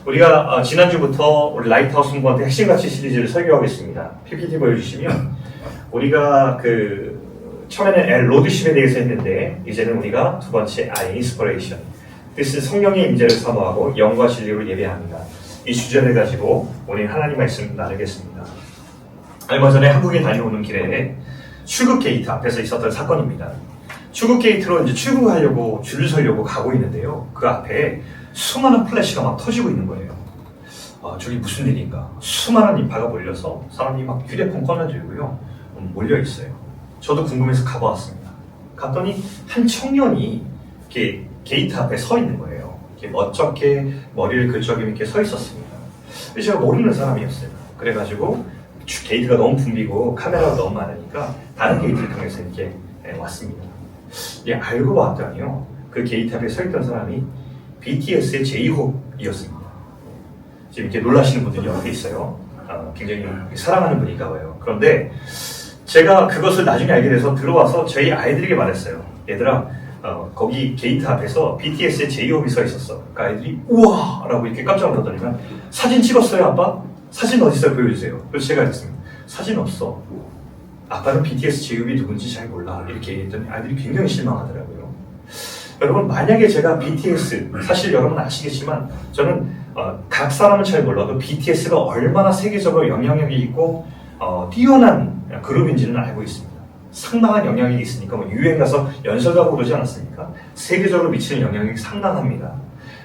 우리가 지난주부터 우리 라이트하우스 공부한테 핵심 가치 시리즈를 설교하고 있습니다. PPT 보여주시면 우리가 처음에는 로드십에 대해서 했는데 이제는 우리가 두 번째 인스퍼레이션, 뜻은 성령의 임재를 사모하고 영과 진리로 예배합니다. 이 주제를 가지고 오늘 하나님 말씀 나누겠습니다. 얼마 전에 한국에 다녀오는 길에 출국 게이트 앞에서 있었던 사건입니다. 출국 게이트로 이제 출국하려고 줄을 서려고 가고 있는데요. 그 앞에 수많은 플래시가 막 터지고 있는 거예요. 저기 무슨 일인가? 수많은 인파가 몰려서 사람이 막 휴대폰 꺼내들고요. 몰려 있어요. 저도 궁금해서 가보았습니다. 갔더니 한 청년이 이렇게 게이트 앞에 서 있는 거예요. 이렇게 멋쩍게 머리를 긁적이며 이렇게 서 있었습니다. 근데 제가 모르는 사람이었어요. 그래가지고 게이트가 너무 붐비고 카메라가 너무 많으니까 다른 게이트를 통해서 이렇게 왔습니다. 알고 봤더니요, 그 게이트 앞에 서 있던 사람이 BTS의 제이홉이었습니다. 지금 이렇게 놀라시는 분들이 옆에 있어요. 굉장히 사랑하는 분인가 봐요. 그런데 제가 그것을 나중에 알게 돼서 들어와서 저희 아이들에게 말했어요. 얘들아, 거기 게이트 앞에서 BTS의 제이홉이 서 있었어. 그 아이들이 우와! 라고 이렇게 깜짝 놀라더니만 사진 찍었어요, 아빠? 사진 어디서 보여주세요. 그래서 제가 했습니다. 사진 없어. 아빠는 BTS 제이홉이 누군지 잘 몰라. 이렇게 얘기했더니 아이들이 굉장히 실망하더라고요. 여러분, 만약에 제가 BTS, 사실 여러분 아시겠지만 저는 각 사람은 잘 몰라도 BTS가 얼마나 세계적으로 영향력이 있고 뛰어난 그룹인지는 알고 있습니다. 상당한 영향력이 있으니까 유엔 가서 연설가고 그러지 않았습니까? 세계적으로 미치는 영향력이 상당합니다.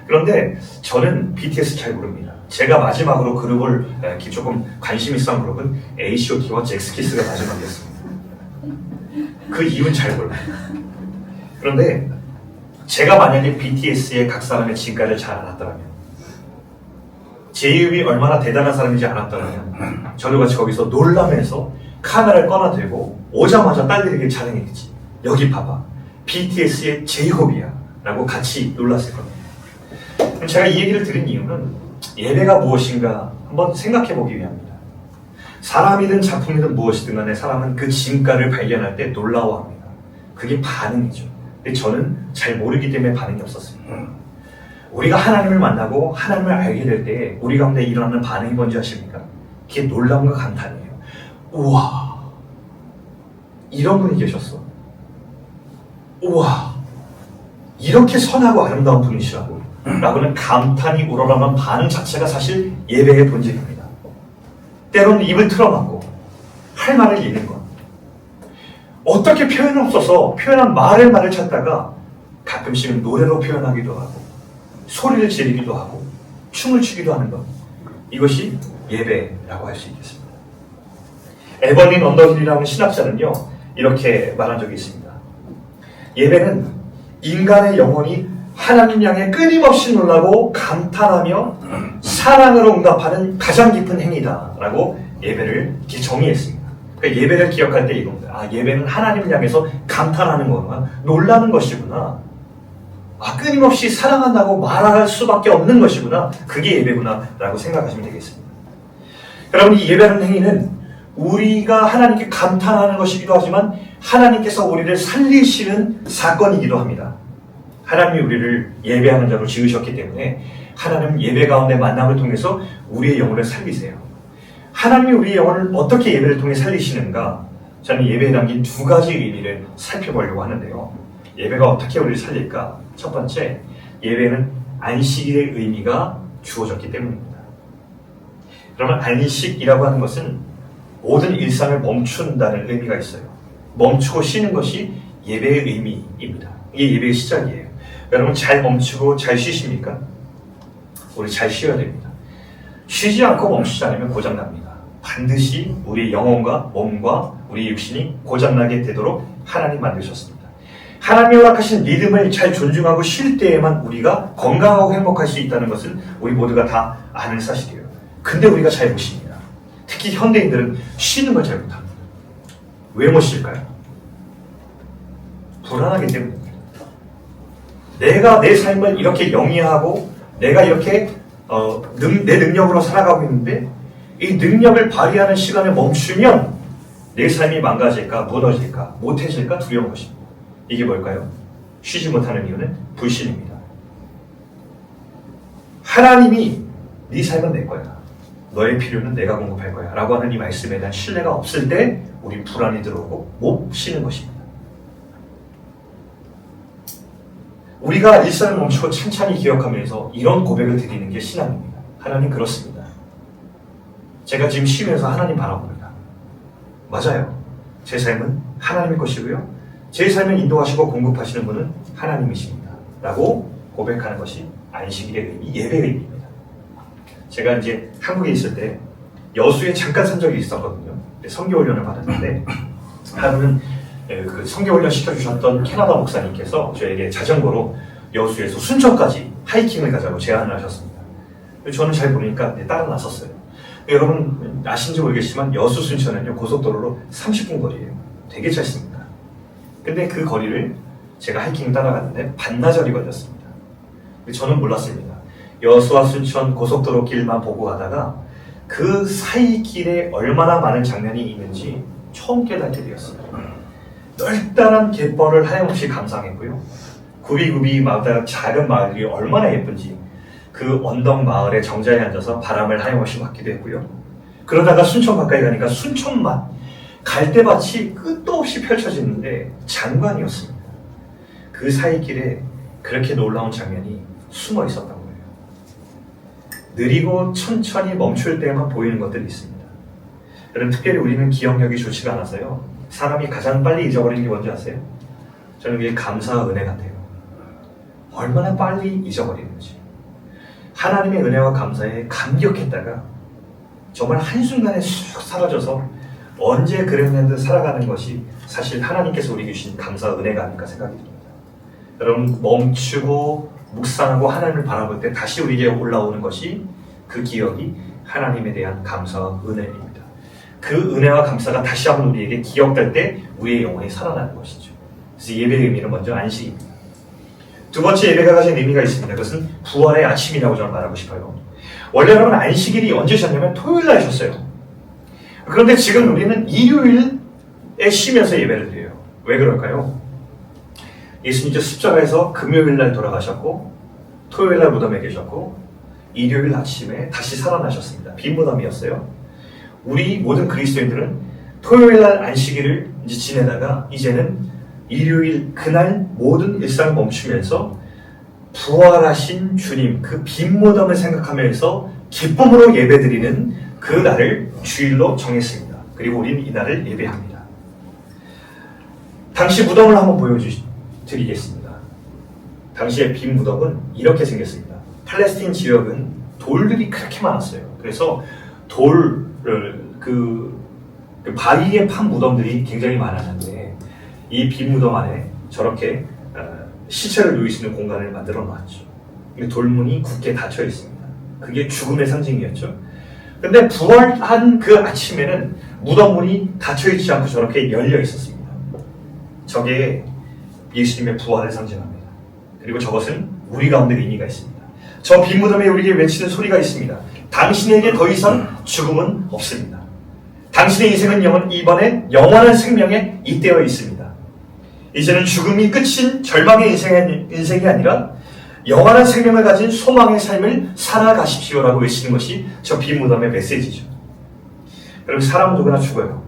그런데 저는 BTS 잘 모릅니다. 제가 마지막으로 그룹을 조금 관심 있어 한 그룹은 H.O.T와 잭스키스가 마지막이었습니다. 그 이유는 잘 몰라요. 그런데 제가 만약에 BTS의 각 사람의 진가를 잘 알았더라면, 제이홉이 얼마나 대단한 사람인지 알았더라면 저도 같이 거기서 놀라면서 카메라를 꺼내들고 오자마자 딸들에게 자랑했겠지. 여기 봐봐, BTS의 제이홉이야 라고 같이 놀랐을 겁니다. 그럼 제가 이 얘기를 드린 이유는 예배가 무엇인가 한번 생각해 보기 위함입니다. 사람이든 작품이든 무엇이든 간에 사람은 그 진가를 발견할 때 놀라워합니다. 그게 반응이죠. 근데 저는 잘 모르기 때문에 반응이 없었습니다. 우리가 하나님을 만나고 하나님을 알게 될 때 우리 가운데 일어나는 반응이 뭔지 아십니까? 그게 놀라움과 감탄이에요. 우와, 이런 분이 계셨어. 우와, 이렇게 선하고 아름다운 분이시라고 라고는 감탄이 우러나는 반응 자체가 사실 예배의 본질입니다. 때로는 입을 틀어막고 할 말을 잃는 것, 어떻게 표현 없어서 표현한 말을 찾다가 가끔씩은 노래로 표현하기도 하고 소리를 지르기도 하고 춤을 추기도 하는 것, 이것이 예배라고 할 수 있겠습니다. 에버린 언더힐이라는 신학자는요, 이렇게 말한 적이 있습니다. 예배는 인간의 영혼이 하나님 향해 끊임없이 놀라고 감탄하며 사랑으로 응답하는 가장 깊은 행위다 라고 예배를 이렇게 정의했습니다. 그러니까 예배를 기억할 때 이겁니다. 예배는 하나님을 향해서 감탄하는 거구나, 놀라는 것이구나, 끊임없이 사랑한다고 말할 수밖에 없는 것이구나, 그게 예배구나 라고 생각하시면 되겠습니다. 여러분, 이 예배라는 행위는 우리가 하나님께 감탄하는 것이기도 하지만 하나님께서 우리를 살리시는 사건이기도 합니다. 하나님이 우리를 예배하는 자로 지으셨기 때문에 하나님 예배 가운데 만남을 통해서 우리의 영혼을 살리세요. 하나님이 우리의 영혼을 어떻게 예배를 통해 살리시는가? 저는 예배에 담긴 두 가지 의미를 살펴보려고 하는데요. 예배가 어떻게 우리를 살릴까? 첫 번째, 예배는 안식일의 의미가 주어졌기 때문입니다. 그러면 안식이라고 하는 것은 모든 일상을 멈춘다는 의미가 있어요. 멈추고 쉬는 것이 예배의 의미입니다. 이게 예배의 시작이에요. 여러분, 잘 멈추고 잘 쉬십니까? 우리 잘 쉬어야 됩니다. 쉬지 않고 멈추지 않으면 고장납니다. 반드시 우리의 영혼과 몸과 우리 육신이 고장나게 되도록 하나님 만드셨습니다. 하나님이 허락하신 리듬을 잘 존중하고 쉴 때에만 우리가 건강하고 행복할 수 있다는 것은 우리 모두가 다 아는 사실이에요. 근데 우리가 잘 못 쉽니다. 특히 현대인들은 쉬는 걸 잘 못합니다. 왜 못 쉴까요? 불안하기 때문입니다. 내가 내 삶을 이렇게 영위하고 내가 이렇게 내 능력으로 살아가고 있는데 이 능력을 발휘하는 시간을 멈추면 내 삶이 망가질까, 무너질까, 못해질까 두려운 것입니다. 이게 뭘까요? 쉬지 못하는 이유는 불신입니다. 하나님이 네 삶은 내 거야. 너의 필요는 내가 공급할 거야. 라고 하는 이 말씀에 대한 신뢰가 없을 때 우리 불안이 들어오고 못 쉬는 것입니다. 우리가 일상을 멈추고 찬찬히 기억하면서 이런 고백을 드리는 게 신앙입니다. 하나님 그렇습니다. 제가 지금 쉬면서 하나님 바라봅니다. 맞아요. 제 삶은 하나님의 것이고요. 제 삶을 인도하시고 공급하시는 분은 하나님이십니다. 라고 고백하는 것이 안식일의 의미, 예배의 의미입니다. 제가 이제 한국에 있을 때 여수에 잠깐 산 적이 있었거든요. 성교훈련을 받았는데 하루는 그 성교훈련 시켜주셨던 캐나다 목사님께서 저에게 자전거로 여수에서 순천까지 하이킹을 가자고 제안을 하셨습니다. 저는 잘 모르니까 따라 나섰어요. 여러분 아신지 모르겠지만 여수 순천은요 고속도로로 30분 거리예요. 되게 짧습니다. 근데 그 거리를 제가 하이킹을 따라갔는데 반나절이 걸렸습니다. 저는 몰랐습니다. 여수와 순천 고속도로 길만 보고 가다가 그 사이 길에 얼마나 많은 장면이 있는지 처음 깨닫게 되었습니다. 넓다란 갯벌을 하염없이 감상했고요. 구비구비 마을, 작은 마을이 얼마나 예쁜지 그 언덕 마을의 정자에 앉아서 바람을 하염없이 맞기도 했고요. 그러다가 순천 가까이 가니까 순천만 갈대밭이 끝도 없이 펼쳐지는데 장관이었습니다. 그 사이 길에 그렇게 놀라운 장면이 숨어 있었던 거예요. 느리고 천천히 멈출 때만 보이는 것들이 있습니다. 여러분 특별히 우리는 기억력이 좋지가 않아서요. 사람이 가장 빨리 잊어버리는 게 뭔지 아세요? 저는 그게 감사와 은혜 같아요. 얼마나 빨리 잊어버리는지. 하나님의 은혜와 감사에 감격했다가 정말 한순간에 쑥 사라져서 언제 그랬는 듯 살아가는 것이 사실 하나님께서 우리에게 주신 감사와 은혜가 아닐까 생각이 듭니다. 여러분 멈추고 묵상하고 하나님을 바라볼 때 다시 우리에게 올라오는 것이 그 기억이 하나님에 대한 감사와 은혜입니다. 그 은혜와 감사가 다시 한번 우리에게 기억될 때 우리의 영혼이 살아나는 것이죠. 그래서 예배의 의미는 먼저 안식입니다. 두 번째 예배가 가진 의미가 있습니다. 그것은 부활의 아침이라고 저는 말하고 싶어요. 원래 여러분 안식일이 언제셨냐면 토요일 날 쉬었어요. 그런데 지금 우리는 일요일에 쉬면서 예배를 드려요. 왜 그럴까요? 예수님께서 십자가에서 금요일 날 돌아가셨고 토요일 날 무덤에 계셨고 일요일 아침에 다시 살아나셨습니다. 빈 무덤이었어요. 우리 모든 그리스도인들은 토요일 날 안식일을 이제 지내다가 이제는 일요일 그날 모든 일상을 멈추면서 부활하신 주님 그 빈 무덤을 생각하면서 기쁨으로 예배드리는 그 날을 주일로 정했습니다. 그리고 우리는 이 날을 예배합니다. 당시 무덤을 한번 보여드리겠습니다. 당시의 빈 무덤은 이렇게 생겼습니다. 팔레스틴 지역은 돌들이 그렇게 많았어요. 그래서 돌을 그 바위에 판 무덤들이 굉장히 많았는데 이 빈 무덤 안에 저렇게 시체를 누일 수 있는 공간을 만들어 놨죠. 돌문이 굳게 닫혀 있습니다. 그게 죽음의 상징이었죠. 근데 부활한 그 아침에는 무덤 문이 닫혀 있지 않고 저렇게 열려 있었습니다. 저게 예수님의 부활을 상징합니다. 그리고 저것은 우리 가운데 의미가 있습니다. 저 빈 무덤에 우리에게 외치는 소리가 있습니다. 당신에게 더 이상 죽음은 없습니다. 당신의 인생은 이번에 영원한 생명에 잇대어 있습니다. 이제는 죽음이 끝인 절망의 인생이 아니라 영원한 생명을 가진 소망의 삶을 살아가십시오라고 외치는 것이 저 빈 무덤의 메시지죠. 여러분 사람은 누구나 죽어요.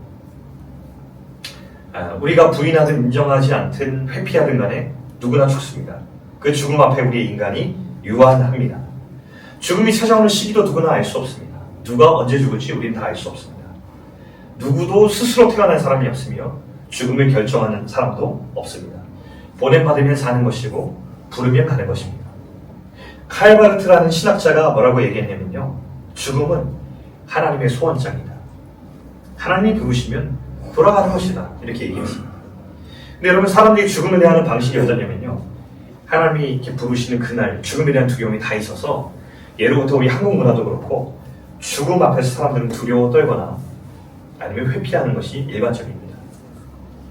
우리가 부인하든 인정하지 않든 회피하든 간에 누구나 죽습니다. 그 죽음 앞에 우리의 인간이 유한합니다. 죽음이 찾아오는 시기도 누구나 알 수 없습니다. 누가 언제 죽을지 우리는 다 알 수 없습니다. 누구도 스스로 태어난 사람이 없으며 죽음을 결정하는 사람도 없습니다. 보냄받으면 사는 것이고 부르면 가는 것입니다. 칼바르트라는 신학자가 뭐라고 얘기했냐면요. 죽음은 하나님의 소원장이다. 하나님이 부르시면 돌아가는 것이다. 이렇게 얘기했습니다. 근데 여러분 사람들이 죽음에 대한 방식이 어떠냐면요. 하나님이 이렇게 부르시는 그날 죽음에 대한 두려움이 다 있어서 예로부터 우리 한국 문화도 그렇고 죽음 앞에서 사람들은 두려워 떨거나 아니면 회피하는 것이 일반적입니다.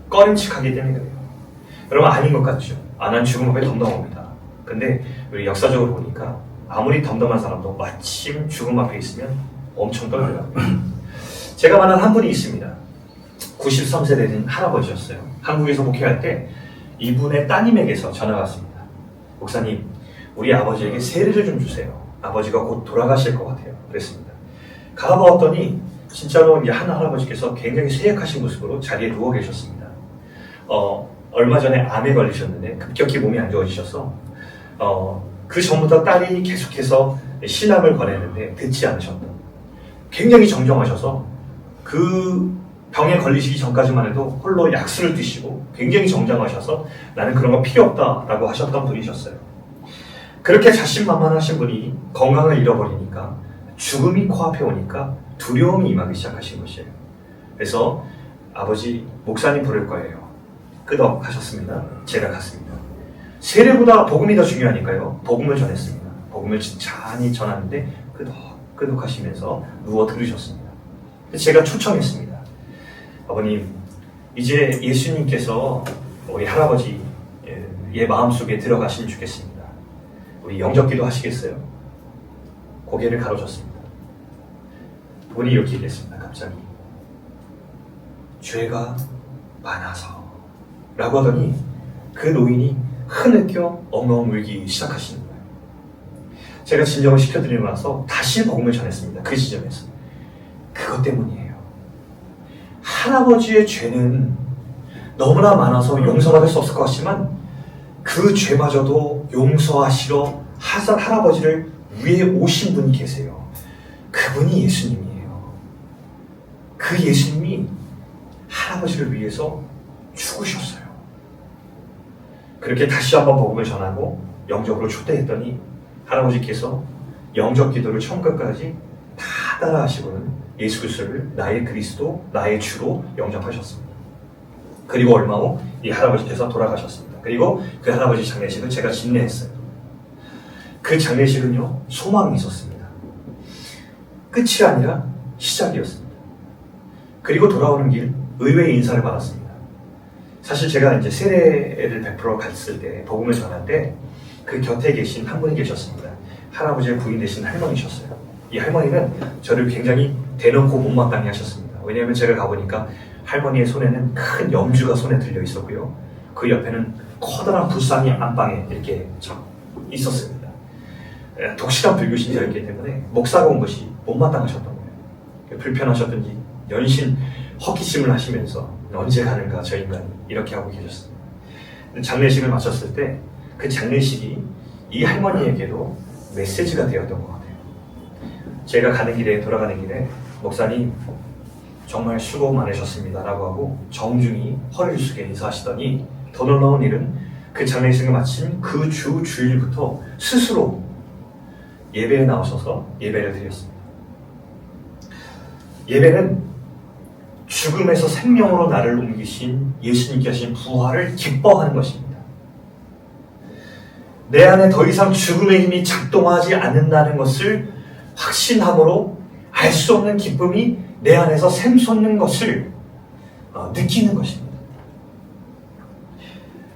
꺼림칙하기 때문에 그래요. 여러분 아닌 것 같죠? 난 죽음 앞에 덤덤합니다. 근데 우리 역사적으로 보니까 아무리 덤덤한 사람도 마침 죽음 앞에 있으면 엄청 떨더라고요. 제가 만난 한 분이 있습니다. 93세 되는 할아버지였어요. 한국에서 목회할 때 이분의 따님에게서 전화가 왔습니다. 목사님, 우리 아버지에게 세례를 좀 주세요. 아버지가 곧 돌아가실 것 같아요. 그랬습니다. 가봐왔더니 진짜로 이제 한 할아버지께서 굉장히 쇠약하신 모습으로 자리에 누워 계셨습니다. 얼마 전에 암에 걸리셨는데 급격히 몸이 안 좋아지셔서 그 전부터 딸이 계속해서 신앙을 권했는데 듣지 않으셨던, 굉장히 정정하셔서 그 병에 걸리시기 전까지만 해도 홀로 약수를 드시고 굉장히 정정하셔서 나는 그런 거 필요 없다라고 하셨던 분이셨어요. 그렇게 자신만만하신 분이 건강을 잃어버리니까, 죽음이 코앞에 오니까 두려움이 임하기 시작하신 것이에요. 그래서 아버지, 목사님 부를 거예요. 끄덕 하셨습니다. 제가 갔습니다. 세례보다 복음이 더 중요하니까요. 복음을 전했습니다. 복음을 찬히 전하는데 끄덕 하시면서 누워 들으셨습니다. 제가 초청했습니다. 아버님, 이제 예수님께서 우리 할아버지의 마음속에 들어가시면 좋겠습니다. 우리 영접기도 하시겠어요? 고개를 가로졌습니다. 분이 이렇게 얘기했습니다. 갑자기 죄가 많아서 라고 하더니 그 노인이 흐느껴 엉엉 울기 시작하시는 거예요. 제가 진정을 시켜드리고 나서 다시 복음을 전했습니다. 그 지점에서. 그것 때문이에요. 할아버지의 죄는 너무나 많아서 용서받을 수 없을 것 같지만 그 죄마저도 용서하시러 할아버지를 위에 오신 분이 계세요. 그분이 예수님이에요. 그 예수님이 할아버지를 위해서 죽으셨어요. 그렇게 다시 한번 복음을 전하고 영접으로 초대했더니 할아버지께서 영접 기도를 처음까지 다 따라하시고는 예수 그리스도를 나의 그리스도, 나의 주로 영접하셨습니다. 그리고 얼마 후 이 할아버지께서 돌아가셨습니다. 그리고 그 할아버지 장례식을 제가 집례했어요. 그 장례식은요, 소망이 있었습니다. 끝이 아니라 시작이었습니다. 그리고 돌아오는 길 의외의 인사를 받았습니다. 사실 제가 이제 세례를 베풀어 갔을 때, 복음을 전할 때 그 곁에 계신 한 분이 계셨습니다. 할아버지의 부인 되신 할머니셨어요. 이 할머니는 저를 굉장히 대놓고 못마땅해 하셨습니다. 왜냐하면 제가 가보니까 할머니의 손에는 큰 염주가 손에 들려 있었고요. 그 옆에는 커다란 불상이 안방에 이렇게 있었습니다. 독실한 불교 신자였기 때문에 목사가 온 것이 못마땅하셨던 거예요. 불편하셨던지 연신 헛기침을 하시면서 언제 가는가 저 인간이 이렇게 하고 계셨습니다. 장례식을 마쳤을 때 그 장례식이 이 할머니에게도 메시지가 되었던 것 같아요. 제가 돌아가는 길에 목사님 정말 수고 많으셨습니다 라고 하고 정중히 허리를 숙여 인사하시더니 더 놀라운 일은 그 장례식을 마친 그 주일부터 스스로 예배에 나오셔서 예배를 드렸습니다. 예배는 죽음에서 생명으로 나를 옮기신 예수님께 하신 부활을 기뻐하는 것입니다. 내 안에 더 이상 죽음의 힘이 작동하지 않는다는 것을 확신함으로 알 수 없는 기쁨이 내 안에서 샘솟는 것을 느끼는 것입니다.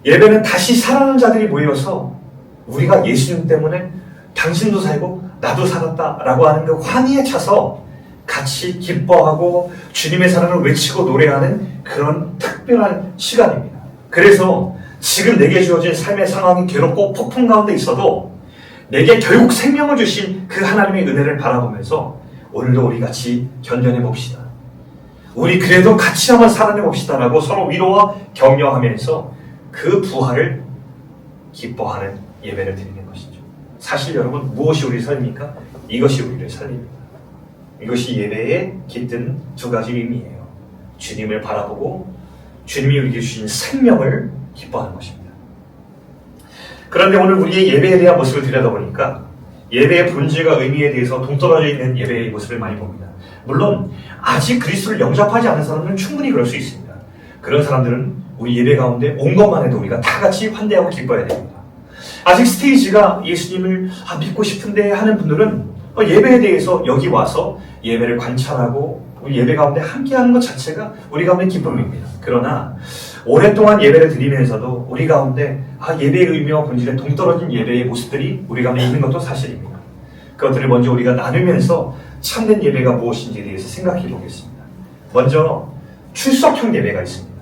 예배는 다시 살아난 자들이 모여서 우리가 예수님 때문에 당신도 살고 나도 살았다라고 하는 그 환희에 차서 같이 기뻐하고 주님의 사랑을 외치고 노래하는 그런 특별한 시간입니다. 그래서 지금 내게 주어진 삶의 상황이 괴롭고 폭풍 가운데 있어도 내게 결국 생명을 주신 그 하나님의 은혜를 바라보면서 오늘도 우리 같이 견뎌내 봅시다. 우리 그래도 같이 한번 살아내 봅시다라고 서로 위로와 격려하면서 그 부활을 기뻐하는 예배를 드리는 것이죠. 사실 여러분, 무엇이 우리 삶입니까? 이것이 우리를 살립니다. 이것이 예배의 깃든 두 가지 의미예요. 주님을 바라보고 주님이 우리에게 주신 생명을 기뻐하는 것입니다. 그런데 오늘 우리의 예배에 대한 모습을 들여다보니까 예배의 본질과 의미에 대해서 동떨어져 있는 예배의 모습을 많이 봅니다. 물론 아직 그리스도를 영접하지 않은 사람들은 충분히 그럴 수 있습니다. 그런 사람들은 우리 예배 가운데 온 것만 해도 우리가 다 같이 환대하고 기뻐해야 됩니다. 아직 스테이지가 예수님을 믿고 싶은데 하는 분들은 예배에 대해서 여기 와서 예배를 관찰하고 우리 예배 가운데 함께하는 것 자체가 우리 가운데 기쁨입니다. 그러나 오랫동안 예배를 드리면서도 우리 가운데 예배의 의미와 본질에 동떨어진 예배의 모습들이 우리 가운데 있는 것도 사실입니다. 그것들을 먼저 우리가 나누면서 참된 예배가 무엇인지에 대해서 생각해 보겠습니다. 먼저 출석형 예배가 있습니다.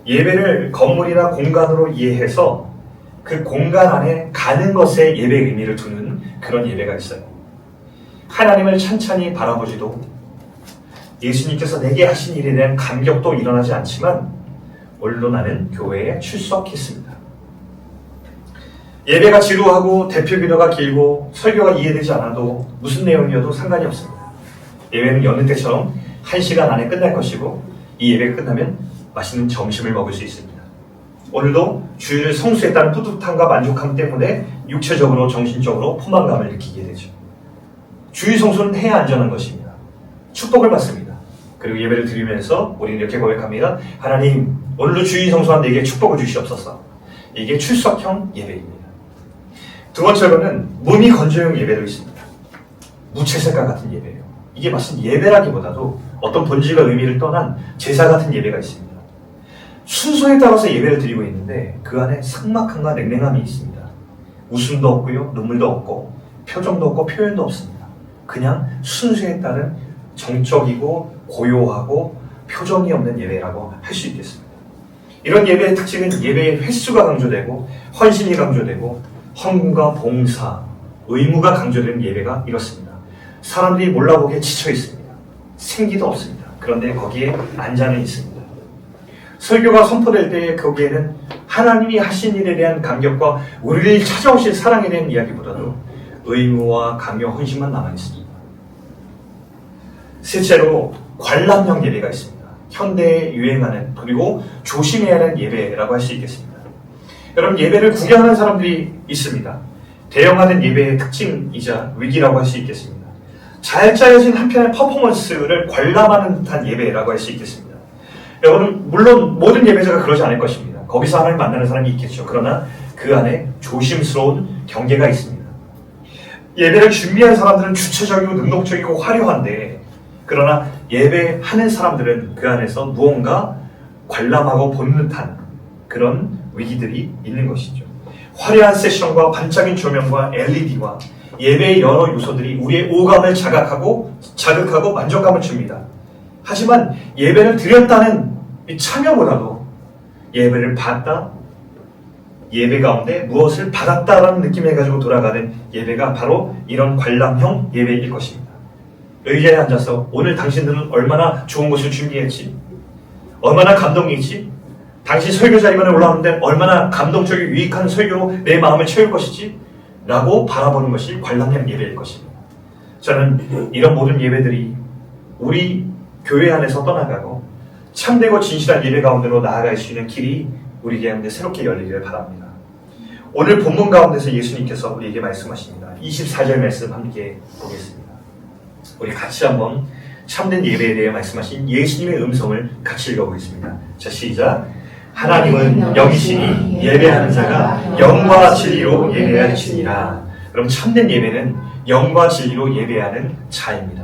예배를 건물이나 공간으로 이해해서 그 공간 안에 가는 것에 예배의 의미를 두는 그런 예배가 있어요. 하나님을 찬찬히 바라보지도 예수님께서 내게 하신 일에 대한 감격도 일어나지 않지만 오늘도 나는 교회에 출석했습니다. 예배가 지루하고 대표 기도가 길고 설교가 이해되지 않아도 무슨 내용이어도 상관이 없습니다. 예배는 여느 때처럼 1시간 안에 끝날 것이고 이 예배가 끝나면 맛있는 점심을 먹을 수 있습니다. 오늘도 주일을 성수했다는 뿌듯함과 만족함 때문에 육체적으로 정신적으로 포만감을 느끼게 되죠. 주일 성수는 해야 안전한 것입니다. 축복을 받습니다. 그리고 예배를 드리면서 우리는 이렇게 고백합니다. 하나님, 오늘도 주일 성수한 내게 축복을 주시옵소서. 이게 출석형 예배입니다. 두 번째로는 무미건조형 예배도 있습니다. 무채색과 같은 예배예요. 이게 마치 예배라기보다도 어떤 본질과 의미를 떠난 제사 같은 예배가 있습니다. 순서에 따라서 예배를 드리고 있는데 그 안에 삭막함과 냉랭함이 있습니다. 웃음도 없고요, 눈물도 없고 표정도 없고 표현도 없습니다. 그냥 순서에 따른 정적이고 고요하고 표정이 없는 예배라고 할 수 있겠습니다. 이런 예배의 특징은 예배의 횟수가 강조되고 헌신이 강조되고 헌금과 봉사, 의무가 강조되는 예배가 이렇습니다. 사람들이 몰라보기에 지쳐 있습니다. 생기도 없습니다. 그런데 거기에 안장은 있습니다. 설교가 선포될 때 거기에는 하나님이 하신 일에 대한 감격과 우리를 찾아오실 사랑에 대한 이야기보다도 의무와 강요, 헌신만 남아있습니다. 셋째로 관람형 예배가 있습니다. 현대에 유행하는 그리고 조심해야 하는 예배라고 할 수 있겠습니다. 여러분, 예배를 구경하는 사람들이 있습니다. 대형화된 예배의 특징이자 위기라고 할 수 있겠습니다. 잘 짜여진 한 편의 퍼포먼스를 관람하는 듯한 예배라고 할 수 있겠습니다. 여러분, 물론 모든 예배자가 그러지 않을 것입니다. 거기서 하나님 만나는 사람이 있겠죠. 그러나 그 안에 조심스러운 경계가 있습니다. 예배를 준비한 사람들은 주체적이고 능동적이고 화려한데, 그러나 예배하는 사람들은 그 안에서 무언가 관람하고 보는 듯한 그런 위기들이 있는 것이죠. 화려한 세션과 반짝인 조명과 LED와 예배의 여러 요소들이 우리의 오감을 자극하고 만족감을 줍니다. 하지만 예배를 드렸다는 이 참여보다도 예배를 받다, 예배 가운데 무엇을 받았다라는 느낌을 가지고 돌아가는 예배가 바로 이런 관람형 예배일 것입니다. 의자에 앉아서 오늘 당신들은 얼마나 좋은 것을 준비했지? 얼마나 감동이 있지? 당신 설교 자리만에 올라오는데 얼마나 감동적이고 유익한 설교로 내 마음을 채울 것이지? 라고 바라보는 것이 관람형 예배일 것입니다. 저는 이런 모든 예배들이 우리 교회 안에서 떠나가고 참되고 진실한 예배 가운데로 나아갈 수 있는 길이 우리 가운데 새롭게 열리기를 바랍니다. 오늘 본문 가운데서 예수님께서 우리에게 말씀하십니다. 24절 말씀 함께 보겠습니다. 우리 같이 한번 참된 예배에 대해 말씀하신 예수님의 음성을 같이 읽어보겠습니다. 자, 시작. 하나님은 영이시니 예배하는 자가 영과 진리로 예배할지니라. 그럼 참된 예배는 영과 진리로 예배하는 자입니다.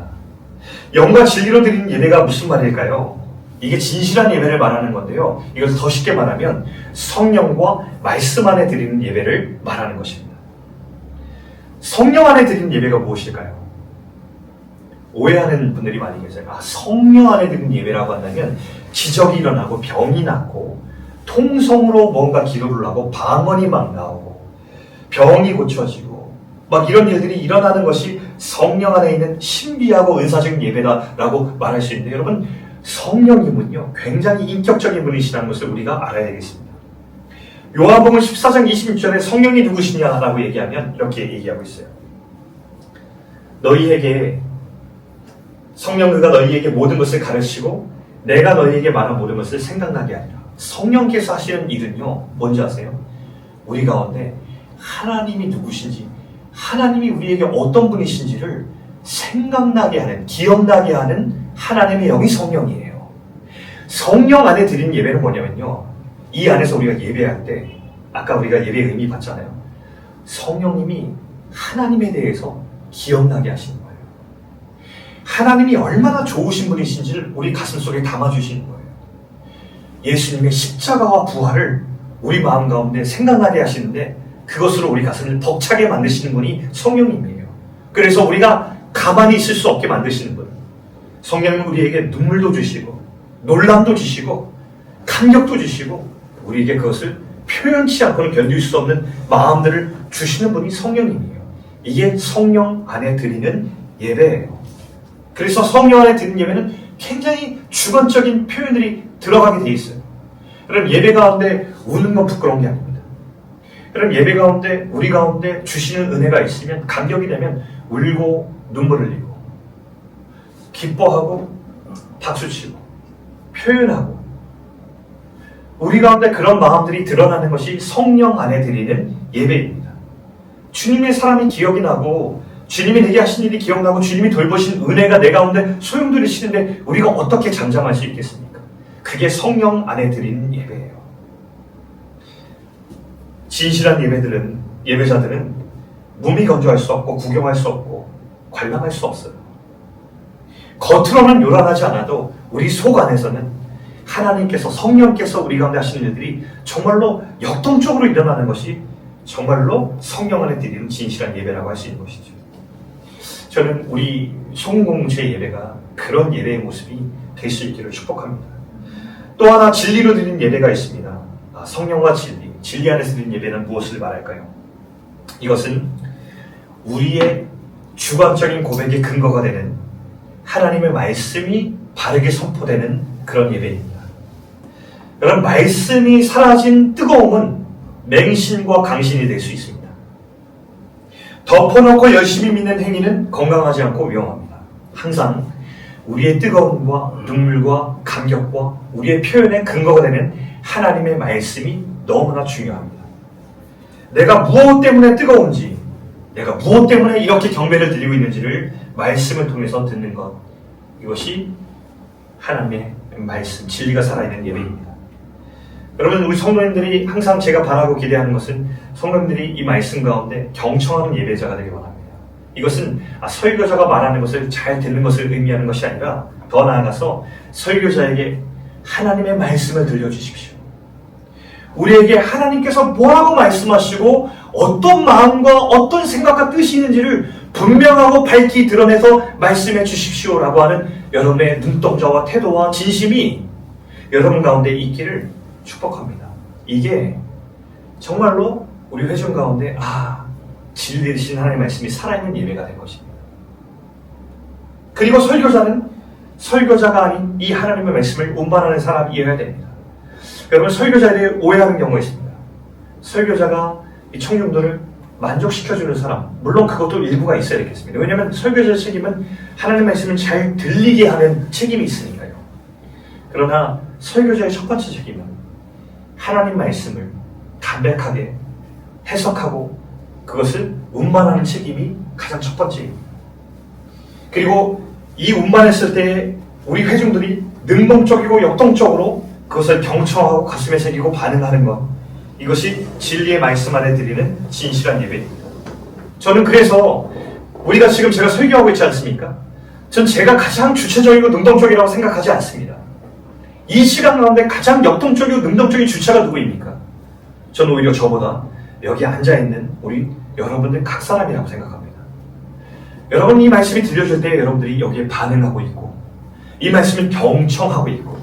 영과 진리로 드리는 예배가 무슨 말일까요? 이게 진실한 예배를 말하는 건데요. 이것을 더 쉽게 말하면 성령과 말씀 안에 드리는 예배를 말하는 것입니다. 성령 안에 드리는 예배가 무엇일까요? 오해하는 분들이 많이 계세요. 성령 안에 드리는 예배라고 한다면 기적이 일어나고 병이 낫고 통성으로 뭔가 기도를 하고 방언이 막 나오고 병이 고쳐지고 막 이런 일들이 일어나는 것이 성령 안에 있는 신비하고 은사적인 예배다라고 말할 수 있는데, 여러분, 성령님은요 굉장히 인격적인 분이시라는 것을 우리가 알아야 되겠습니다. 요한복음 14장 26절에 성령이 누구시냐라고 얘기하면 이렇게 얘기하고 있어요. 너희에게 성령 그가 너희에게 모든 것을 가르치고 내가 너희에게 말한 모든 것을 생각나게 하리라. 성령께서 하시는 일은요 뭔지 아세요? 우리 가운데 하나님이 누구신지, 하나님이 우리에게 어떤 분이신지를 생각나게 하는, 기억나게 하는 하나님의 영이 성령이에요. 성령 안에 드린 예배는 뭐냐면요, 이 안에서 우리가 예배할 때 아까 우리가 예배의 의미 봤잖아요. 성령님이 하나님에 대해서 기억나게 하시는 거예요. 하나님이 얼마나 좋으신 분이신지를 우리 가슴속에 담아주시는 거예요. 예수님의 십자가와 부활을 우리 마음 가운데 생각나게 하시는데 그것으로 우리 가슴을 벅차게 만드시는 분이 성령님이에요. 그래서 우리가 가만히 있을 수 없게 만드시는 분. 성령님은 우리에게 눈물도 주시고 놀람도 주시고 감격도 주시고 우리에게 그것을 표현치 않고는 견딜 수 없는 마음들을 주시는 분이 성령님이에요. 이게 성령 안에 드리는 예배예요. 그래서 성령 안에 드리는 예배는 굉장히 주관적인 표현들이 들어가게 돼 있어요. 그럼 예배 가운데 우는 건 부끄러운 게 아닙니다. 그럼 예배 가운데 우리 가운데 주시는 은혜가 있으면 감격이 되면 울고 눈물 흘리고 기뻐하고 박수치고 표현하고 우리 가운데 그런 마음들이 드러나는 것이 성령 안에 드리는 예배입니다. 주님의 사람이 기억이 나고 주님이 내게 하신 일이 기억나고 주님이 돌보신 은혜가 내 가운데 소용돌이시는데 우리가 어떻게 잠잠할 수 있겠습니까? 그게 성령 안에 드리는 예배예요. 진실한 예배자들은 몸이 건조할 수 없고 구경할 수 없고 관람할 수 없어요. 겉으로는 요란하지 않아도 우리 속 안에서는 하나님께서 성령께서 우리 가운데 하시는 일들이 정말로 역동적으로 일어나는 것이 정말로 성령 안에 드리는 진실한 예배라고 할 수 있는 것이죠. 저는 우리 소금공동체의 예배가 그런 예배의 모습이 될 수 있기를 축복합니다. 또 하나 진리로 드리는 예배가 있습니다. 성령과 진리 안에서 드리는 예배는 무엇을 말할까요? 이것은 우리의 주관적인 고백의 근거가 되는 하나님의 말씀이 바르게 선포되는 그런 예배입니다. 그런 말씀이 사라진 뜨거움은 맹신과 강신이 될 수 있습니다. 덮어놓고 열심히 믿는 행위는 건강하지 않고 위험합니다. 항상 우리의 뜨거움과 눈물과 감격과 우리의 표현의 근거가 되는 하나님의 말씀이 너무나 중요합니다. 내가 무엇 때문에 뜨거운지, 내가 무엇 때문에 이렇게 경배를 드리고 있는지를 말씀을 통해서 듣는 것, 이것이 하나님의 말씀, 진리가 살아있는 예배입니다. 여러분, 우리 성도님들이 항상 제가 바라고 기대하는 것은 성도님들이 이 말씀 가운데 경청하는 예배자가 되길 원합니다. 이것은 설교자가 말하는 것을 잘 듣는 것을 의미하는 것이 아니라 더 나아가서 설교자에게 하나님의 말씀을 들려주십시오. 우리에게 하나님께서 뭐라고 말씀하시고 어떤 마음과 어떤 생각과 뜻이 있는지를 분명하고 밝히 드러내서 말씀해 주십시오라고 하는 여러분의 눈동자와 태도와 진심이 여러분 가운데 있기를 축복합니다. 이게 정말로 우리 회중 가운데 진리 되신 하나님의 말씀이 살아있는 예배가 된 것입니다. 그리고 설교자는 설교자가 아닌 이 하나님의 말씀을 운반하는 사람이어야 됩니다. 여러분, 설교자에 대해 오해하는 경우가 있습니다. 설교자가 이 청중들을 만족시켜주는 사람, 물론 그것도 일부가 있어야 되겠습니다. 왜냐하면 설교자의 책임은 하나님의 말씀을 잘 들리게 하는 책임이 있으니까요. 그러나 설교자의 첫 번째 책임은 하나님 말씀을 담백하게 해석하고 그것을 운반하는 책임이 가장 첫 번째입니다. 그리고 이 운반했을 때 우리 회중들이 능동적이고 역동적으로 그것을 경청하고 가슴에 새기고 반응하는 것, 이것이 진리의 말씀 안에 드리는 진실한 예배입니다. 저는 그래서 우리가 지금 제가 설교하고 있지 않습니까? 전 제가 가장 주체적이고 능동적이라고 생각하지 않습니다. 이 시간 가운데 가장 역동적이고 능동적인 주체가 누구입니까? 저는 오히려 저보다 여기 앉아있는 우리 여러분들 각 사람이라고 생각합니다. 여러분, 이 말씀이 들려줄 때 여러분들이 여기에 반응하고 있고 이 말씀을 경청하고 있고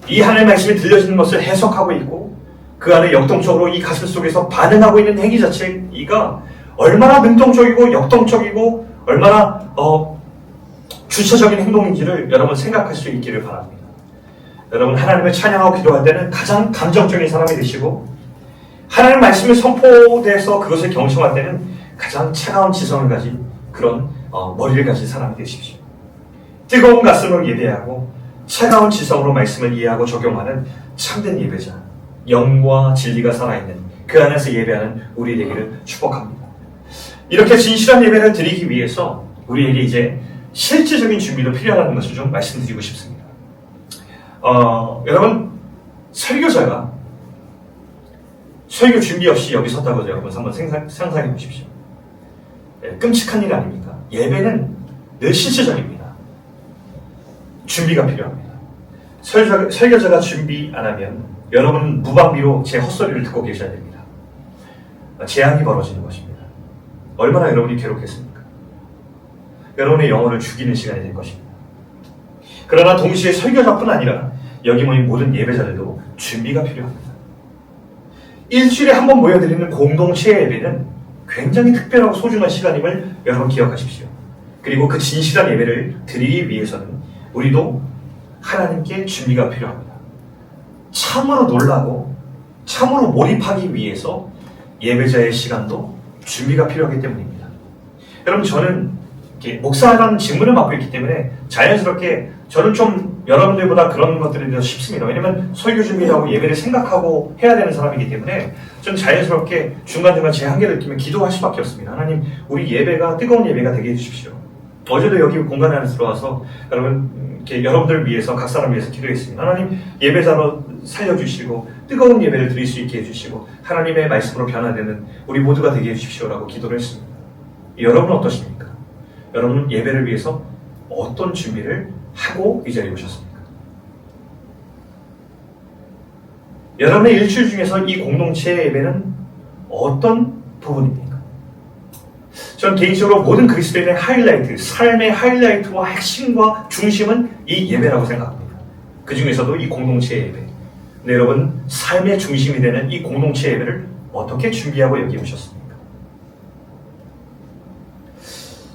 이 하나님의 말씀이 들려지는 것을 해석하고 있고 그 안에 역동적으로 이 가슴 속에서 반응하고 있는 행위 자체가 얼마나 능동적이고 역동적이고 얼마나 주체적인 행동인지를 여러분 생각할 수 있기를 바랍니다. 여러분, 하나님을 찬양하고 기도할 때는 가장 감정적인 사람이 되시고 하나님의 말씀이 선포돼서 그것을 경청할 때는 가장 차가운 지성을 가진 그런 머리를 가진 사람이 되십시오. 뜨거운 가슴으로 예배하고 차가운 지성으로 말씀을 이해하고 적용하는 참된 예배자, 영과 진리가 살아있는 그 안에서 예배하는 우리 되기를 축복합니다. 이렇게 진실한 예배를 드리기 위해서 우리에게 이제 실질적인 준비도 필요하다는 것을 좀 말씀드리고 싶습니다. 여러분, 설교자가 설교 준비 없이 여기 섰다고 여러분 한번 상상해 보십시오. 끔찍한 일 아닙니까? 예배는 늘 실질적입니다. 준비가 필요합니다. 설교자가 준비 안 하면 여러분은 무방비로 제 헛소리를 듣고 계셔야 됩니다. 재앙이 벌어지는 것입니다. 얼마나 여러분이 괴롭겠습니까? 여러분의 영혼을 죽이는 시간이 될 것입니다. 그러나 동시에 설교자뿐 아니라 여기 모인 모든 예배자들도 준비가 필요합니다. 일주일에 한 번 모여드리는 공동체 예배는 굉장히 특별하고 소중한 시간임을 여러분 기억하십시오. 그리고 그 진실한 예배를 드리기 위해서는 우리도 하나님께 준비가 필요합니다. 참으로 놀라고 참으로 몰입하기 위해서 예배자의 시간도 준비가 필요하기 때문입니다. 여러분, 저는 목사라는 직무를 맡고 있기 때문에 자연스럽게 저는 좀 여러분들보다 그런 것들이 더 쉽습니다. 왜냐면 설교 준비하고 예배를 생각하고 해야 되는 사람이기 때문에 저는 자연스럽게 중간중간 제 한계를 느끼면 기도할 수밖에 없습니다. 하나님, 우리 예배가 뜨거운 예배가 되게 해주십시오. 어제도 여기 공간 안에 들어와서 여러분들을 위해서, 각 사람 위해서 기도했습니다. 하나님, 예배자로 살려주시고 뜨거운 예배를 드릴 수 있게 해주시고 하나님의 말씀으로 변화되는 우리 모두가 되게 해주십시오라고 기도를 했습니다. 여러분은 어떠십니까? 여러분 예배를 위해서 어떤 준비를 하고 이 자리에 오셨습니까? 여러분의 일주일 중에서 이 공동체의 예배는 어떤 부분입니까? 전 개인적으로 모든 그리스도인의 하이라이트, 삶의 하이라이트와 핵심과 중심은 이 예배라고 생각합니다. 그 중에서도 이 공동체의 예배. 근데 여러분, 삶의 중심이 되는 이 공동체 예배를 어떻게 준비하고 여기 오셨습니까?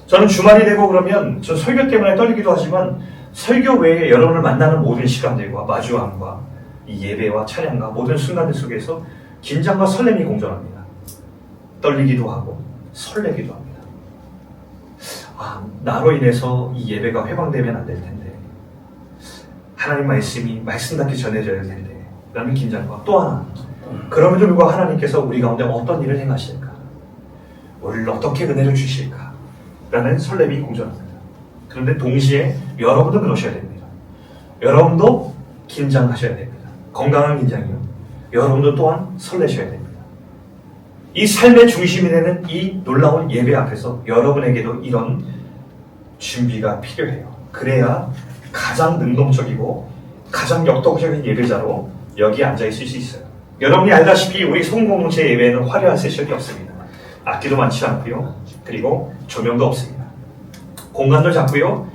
저는 주말이 되고 그러면 전 설교 때문에 떨리기도 하지만 설교 외에 여러분을 만나는 모든 시간들과 마주함과 이 예배와 찬양과 모든 순간들 속에서 긴장과 설렘이 공존합니다. 떨리기도 하고 설레기도 합니다. 나로 인해서 이 예배가 회방되면 안 될 텐데, 하나님 말씀이 말씀답게 전해져야 될 텐데 라는 긴장과 또 하나, 그럼에도 불구하고 하나님께서 우리 가운데 어떤 일을 행하실까, 우리를 어떻게 은혜를 주실까 라는 설렘이 공존합니다. 그런데 동시에 여러분도 그러셔야 됩니다. 여러분도 긴장하셔야 됩니다. 건강한 긴장이요. 여러분도 또한 설레셔야 됩니다. 이 삶의 중심이 되는 이 놀라운 예배 앞에서 여러분에게도 이런 준비가 필요해요. 그래야 가장 능동적이고 가장 역동적인 예배자로 여기 앉아있을 수 있어요. 여러분이 알다시피 우리 성공동체 예배에는 화려한 세션이 없습니다. 악기도 많지 않고요. 그리고 조명도 없습니다. 공간도 작고요.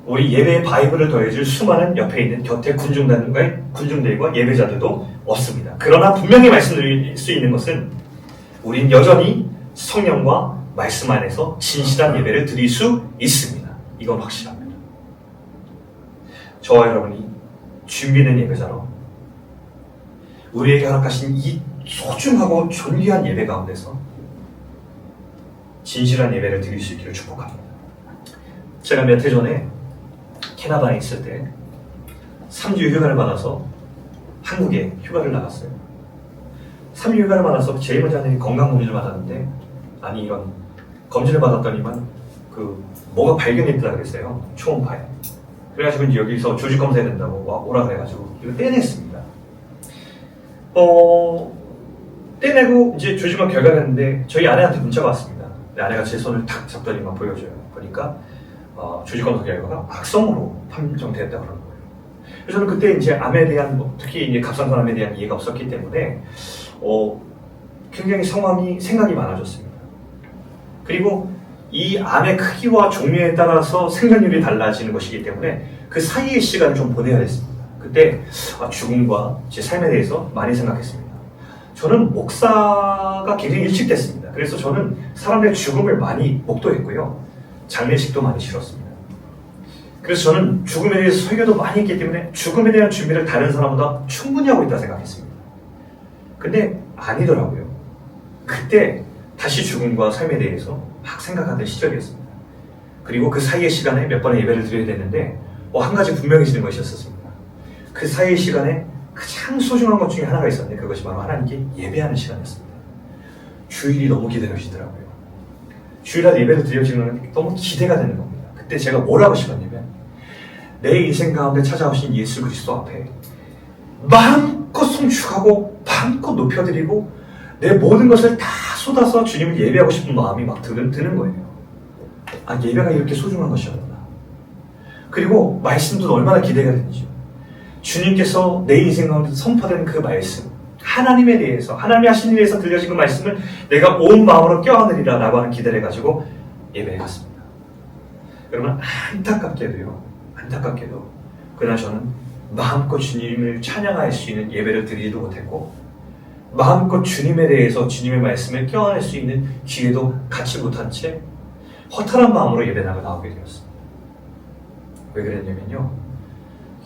우리 예배의 바이브를 더해줄 수많은 옆에 있는 곁에 군중들과 예배자들도 없습니다. 그러나 분명히 말씀드릴 수 있는 것은 우린 여전히 성령과 말씀 안에서 진실한 예배를 드릴 수 있습니다. 이건 확실합니다. 저와 여러분이 준비된 예배자로 우리에게 허락하신 이 소중하고 존귀한 예배 가운데서 진실한 예배를 드릴 수 있기를 축복합니다. 제가 몇 해 전에 캐나다에 있을 때 3주 휴가를 받아서 한국에 휴가를 나갔어요. 3주 휴가를 받아서 제일 먼저 하는 건강검진을 받았는데, 아니 이런 검진을 받았더니만 뭐가 발견됐다 그랬어요. 초음파에. 그래가지고 이제 여기서 조직 검사해야 된다고 오라 그래가지고 이거 떼냈습니다. 떼내고 이제 조직검 결과를 했는데 저희 아내한테 문자가 왔습니다. 아내가 제 손을 탁 잡더니만 보여줘요. 보니까 조직검사 결과가 악성으로 판정되었다고 그러는 거예요. 그래서 저는 그때 이제 암에 대한 특히 이제 갑상선암에 대한 이해가 없었기 때문에 굉장히 생각이 많아졌습니다. 그리고 이 암의 크기와 종류에 따라서 생존율이 달라지는 것이기 때문에 그 사이의 시간을 좀 보내야 됐습니다. 그때 죽음과 제 삶에 대해서 많이 생각했습니다. 저는 목사가 굉장히 일찍 됐습니다. 그래서 저는 사람들의 죽음을 많이 목도했고요. 장례식도 많이 치렀습니다. 그래서 저는 죽음에 대해서 설교도 많이 했기 때문에 죽음에 대한 준비를 다른 사람보다 충분히 하고 있다 생각했습니다. 근데 아니더라고요. 그때 다시 죽음과 삶에 대해서 막 생각하던 시절이었습니다. 그리고 그 사이의 시간에 몇 번의 예배를 드려야 되는데 한 가지 분명해지는 것이 있었습니다. 그 사이의 시간에 가장 소중한 것 중에 하나가 있었는데 그것이 바로 하나님께 예배하는 시간이었습니다. 주일이 너무 기다려지더라고요. 주일날 예배를 드려지는 게 너무 기대가 되는 겁니다. 그때 제가 뭘 하고 싶었냐면 내 인생 가운데 찾아오신 예수 그리스도 앞에 마음껏 송축하고 마음껏 높여드리고 내 모든 것을 다 쏟아서 주님을 예배하고 싶은 마음이 막 드는 거예요. 예배가 이렇게 소중한 것이었구나. 그리고 말씀도 얼마나 기대가 되는지, 주님께서 내 인생 가운데 선포된 그 말씀, 하나님에 대해서, 하나님이 하신 일에 대해서 들려진 그 말씀을 내가 온 마음으로 껴안으리라 라고 하는 기대를 가지고 예배에 갔습니다. 여러분, 안타깝게도 그날 저는 마음껏 주님을 찬양할 수 있는 예배를 드리지도 못했고 마음껏 주님에 대해서 주님의 말씀을 껴안을 수 있는 기회도 갖지 못한 채 허탈한 마음으로 예배당을 나오게 되었습니다. 왜 그랬냐면요,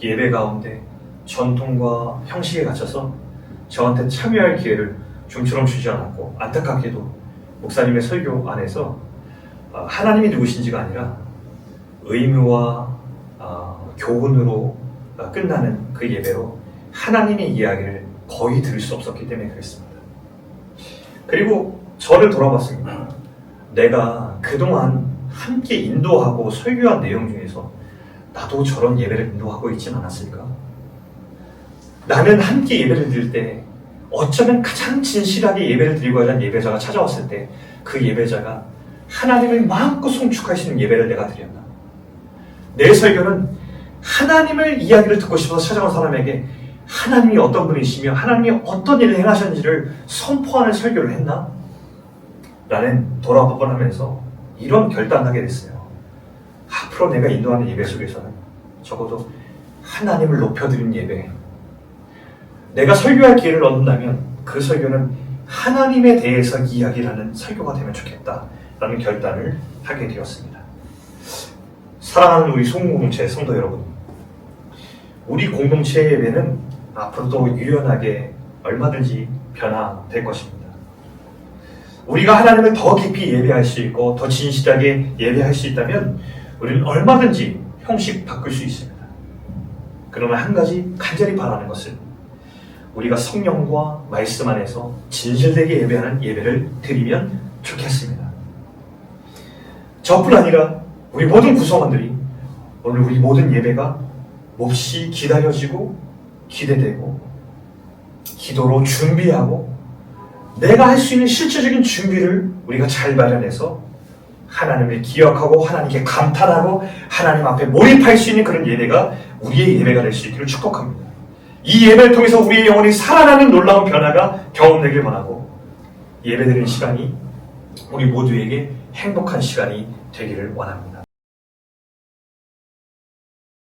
예배 가운데 전통과 형식에 갇혀서 저한테 참여할 기회를 좀처럼 주지 않았고, 안타깝게도 목사님의 설교 안에서 하나님이 누구신지가 아니라 의무와 교훈으로 끝나는 그 예배로 하나님의 이야기를 거의 들을 수 없었기 때문에 그랬습니다. 그리고 저를 돌아봤습니다. 내가 그동안 함께 인도하고 설교한 내용 중에서 나도 저런 예배를 인도하고 있진 않았을까? 나는 함께 예배를 드릴 때 어쩌면 가장 진실하게 예배를 드리고 하는 예배자가 찾아왔을 때 그 예배자가 하나님을 마음껏 송축할 수 있는 예배를 내가 드렸나? 내 설교는 하나님을 이야기를 듣고 싶어서 찾아온 사람에게 하나님이 어떤 분이시며 하나님이 어떤 일을 행하셨는지를 선포하는 설교를 했나? 나는 돌아보곤 하면서 이런 결단을 하게 됐어요. 앞으로 내가 인도하는 예배 속에서는 적어도 하나님을 높여드리는 예배, 내가 설교할 기회를 얻는다면 그 설교는 하나님에 대해서 이야기를 하는 설교가 되면 좋겠다라는 결단을 하게 되었습니다. 사랑하는 우리 소공동체 성도 여러분, 우리 공동체의 예배는 앞으로도 유연하게 얼마든지 변화될 것입니다. 우리가 하나님을 더 깊이 예배할 수 있고 더 진실하게 예배할 수 있다면 우리는 얼마든지 형식 바꿀 수 있습니다. 그러나 한 가지 간절히 바라는 것은 우리가 성령과 말씀 안에서 진실되게 예배하는 예배를 드리면 좋겠습니다. 저뿐 아니라 우리 모든 구성원들이 오늘 우리 모든 예배가 몹시 기다려지고 기대되고 기도로 준비하고 내가 할 수 있는 실질적인 준비를 우리가 잘 마련해서 하나님을 기억하고 하나님께 감탄하고 하나님 앞에 몰입할 수 있는 그런 예배가 우리의 예배가 될 수 있기를 축복합니다. 이 예배를 통해서 우리의 영혼이 살아나는 놀라운 변화가 경험되길 원하고 예배드리는 시간이 우리 모두에게 행복한 시간이 되기를 원합니다.